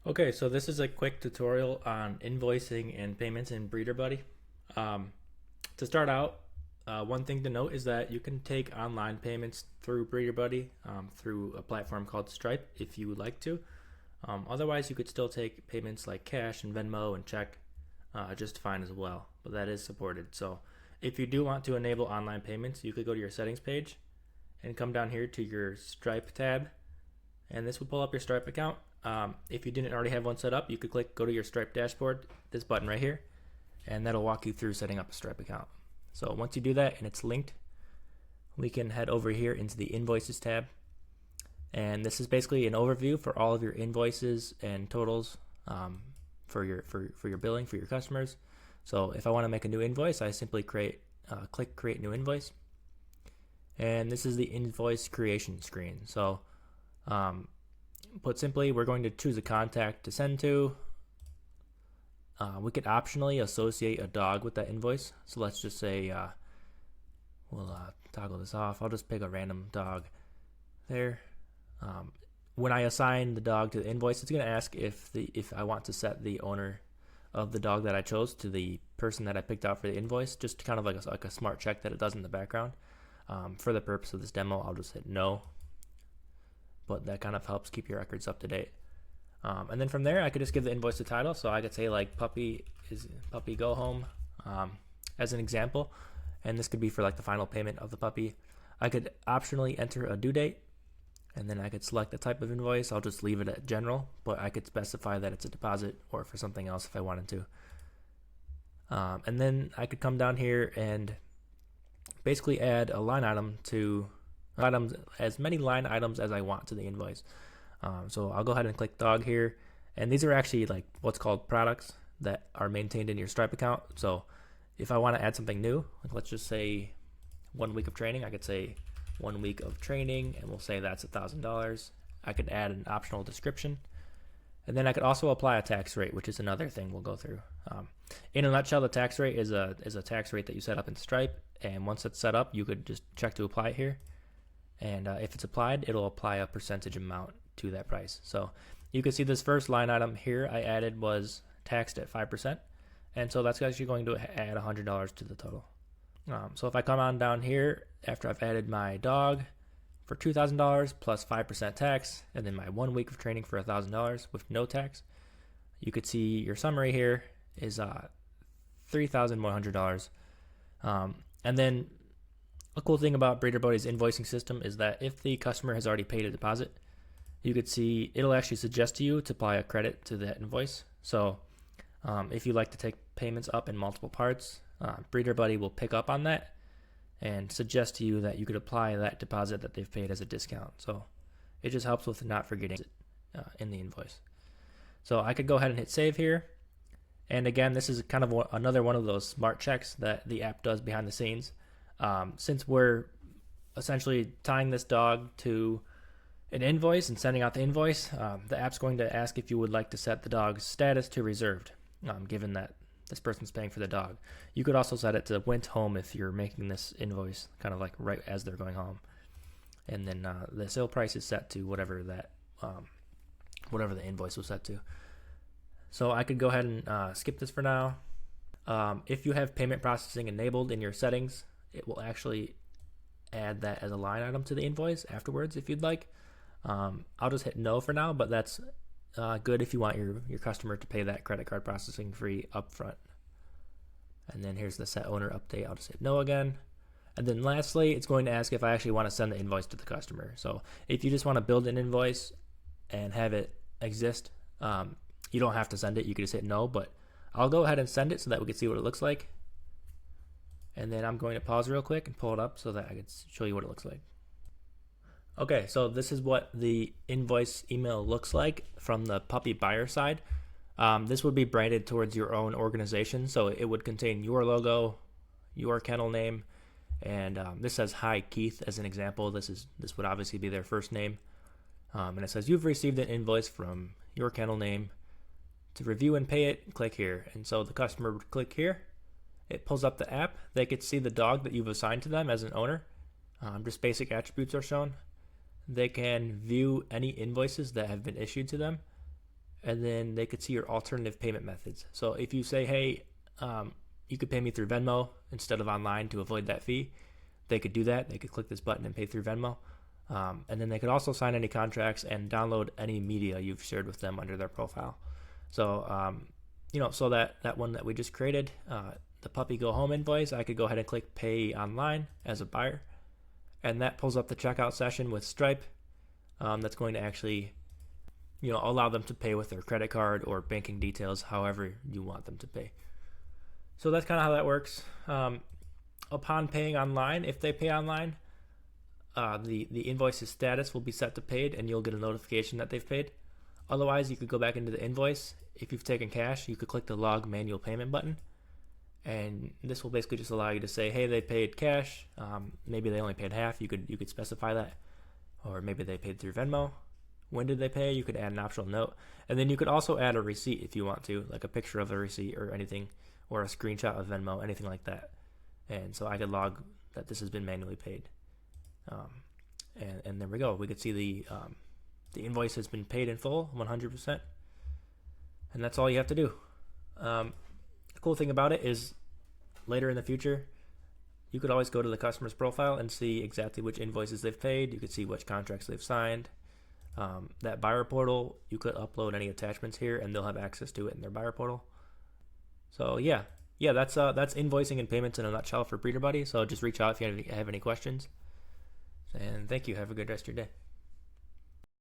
Okay, so this is a quick tutorial on invoicing and payments in BreederBuddy. Um, to start out, one thing to note is that you can take online payments through BreederBuddy through a platform called Stripe if you would like to. Otherwise, you could still take payments like cash and Venmo and check just fine as well, but that is supported. So if you do want to enable online payments, you could go to your settings page and come down here to your Stripe tab, and this will pull up your Stripe account. If you didn't already have one set up, you could go to your Stripe dashboard, this button right here, and that'll walk you through setting up a Stripe account. So once you do that and it's linked, we can head over here into the Invoices tab. And this is basically an overview for all of your invoices and totals for your billing for your customers. So if I want to make a new invoice, I simply click Create New Invoice. And this is the invoice creation screen. So put simply, we're going to choose a contact to send to. We could optionally associate a dog with that invoice. So let's just say we'll toggle this off. I'll just pick a random dog there. When I assign the dog to the invoice, it's going to ask if I want to set the owner of the dog that I chose to the person that I picked out for the invoice, just kind of like a smart check that it does in the background. For the purpose of this demo, I'll just hit no, but that kind of helps keep your records up to date. And then from there, I could just give the invoice a title. So I could say like puppy go home as an example, and this could be for like the final payment of the puppy. I could optionally enter a due date, and then I could select the type of invoice. I'll just leave it at general, but I could specify that it's a deposit or for something else if I wanted to. And then I could come down here and basically add a line item to as many line items as I want to the invoice. So I'll go ahead and click dog here, and these are actually like what's called products that are maintained in your Stripe account. So if I want to add something new, like let's just say 1 week of training, I could say 1 week of training, and we'll say that's $1,000. I could add an optional description, and then I could also apply a tax rate, which is another thing we'll go through. In a nutshell, the tax rate is a tax rate that you set up in Stripe, and once it's set up, you could just check to apply it here. And if it's applied, it'll apply a percentage amount to that price. So you can see this first line item here I added was taxed at 5%. And so that's actually going to add $100 to the total. So if I come on down here after I've added my dog for $2,000 plus 5% tax, and then my 1 week of training for $1,000 with no tax, you could see your summary here is $3,100. And then a cool thing about BreederBuddy's invoicing system is that if the customer has already paid a deposit, you could see it'll actually suggest to you to apply a credit to that invoice. So if you like to take payments up in multiple parts, BreederBuddy will pick up on that and suggest to you that you could apply that deposit that they've paid as a discount. So it just helps with not forgetting it in the invoice. So I could go ahead and hit save here. And again, this is kind of another one of those smart checks that the app does behind the scenes. Since we're essentially tying this dog to an invoice and sending out the invoice, the app's going to ask if you would like to set the dog's status to reserved, given that this person's paying for the dog. You could also set it to went home if you're making this invoice kind of like right as they're going home. And then the sale price is set to whatever the invoice was set to. So I could go ahead and skip this for now. If you have payment processing enabled in your settings, it will actually add that as a line item to the invoice afterwards if you'd like. I'll just hit no for now, but that's good if you want your customer to pay that credit card processing fee upfront. And then here's the set owner update. I'll just hit no again. And then lastly, it's going to ask if I actually want to send the invoice to the customer. So if you just want to build an invoice and have it exist, you don't have to send it. You can just hit no, but I'll go ahead and send it so that we can see what it looks like. And then I'm going to pause real quick and pull it up so that I can show you what it looks like. Okay, so this is what the invoice email looks like from the puppy buyer side. This would be branded towards your own organization, so it would contain your logo, your kennel name, and this says "Hi Keith" as an example. This would obviously be their first name, and it says you've received an invoice from your kennel name. To review and pay it, click here. And so the customer would click here. It pulls up the app. They could see the dog that you've assigned to them as an owner. Just basic attributes are shown. They can view any invoices that have been issued to them. and then they could see your alternative payment methods. So if you say, hey, you could pay me through Venmo instead of online to avoid that fee, they could do that. They could click this button and pay through Venmo. And then they could also sign any contracts and download any media you've shared with them under their profile. So, so that one that we just created, the puppy go home invoice, I could go ahead and click pay online as a buyer. And that pulls up the checkout session with Stripe. That's going to actually, allow them to pay with their credit card or banking details, however you want them to pay. So that's kind of how that works. Upon paying online, if they pay online, the invoice's status will be set to paid, and you'll get a notification that they've paid. Otherwise, you could go back into the invoice. If you've taken cash, you could click the log manual payment button, and this will basically just allow you to say, hey, they paid cash. Maybe they only paid half. You could specify that, or maybe they paid through Venmo. When did they pay? You could add an optional note, and then you could also add a receipt if you want to, like a picture of the receipt or anything, or a screenshot of Venmo, anything like that. And so I could log that this has been manually paid. And there we go. We could see the invoice has been paid in full, 100%. And that's all you have to do. The cool thing about it is later in the future, you could always go to the customer's profile and see exactly which invoices they've paid. You could see which contracts they've signed. That buyer portal, you could upload any attachments here and they'll have access to it in their buyer portal. So yeah, that's invoicing and payments in a nutshell for BreederBuddy. So just reach out if you have any questions. And thank you. Have a good rest of your day.